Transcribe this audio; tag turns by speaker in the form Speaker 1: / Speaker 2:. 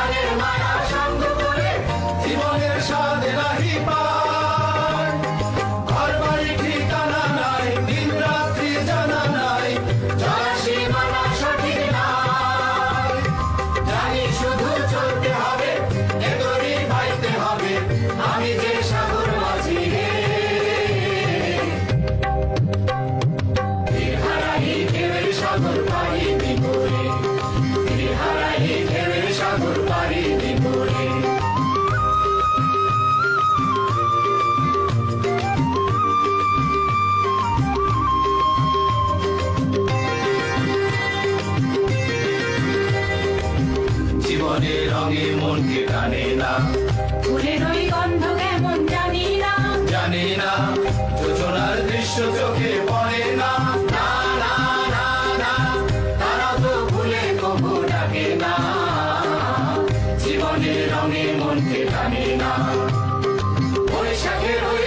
Speaker 1: প্রাণের মায়া সঙ্গ করে জীবনের স্বাদ নাহি পায়। ঘর বাড়ি ঠিকানা নাই, দিন রাত্রি জানা নাই, চলার সীমানা সঠিক নাই। জানি শুধু চলতে হবে, এ তরি বাইতে হবে, আমি যে সাগর মাঝি রে। হারাই ঢেউয়ের সাগর পাড়ি দিব রে, হারাই ঢেউয়ের সাগর পাড়ি দিব রে। জীবনের রঙে মনকে টানে না,
Speaker 2: ফুলের ওই গন্ধ কেমন জানি না,
Speaker 1: জানি না, যোজনার দৃশ্য চোখে পড়ে না। না না না না, তারা তো ভুলে কবু ডাকে না। জীবনের রঙে মনকে টানে না, বৈশাখের ওই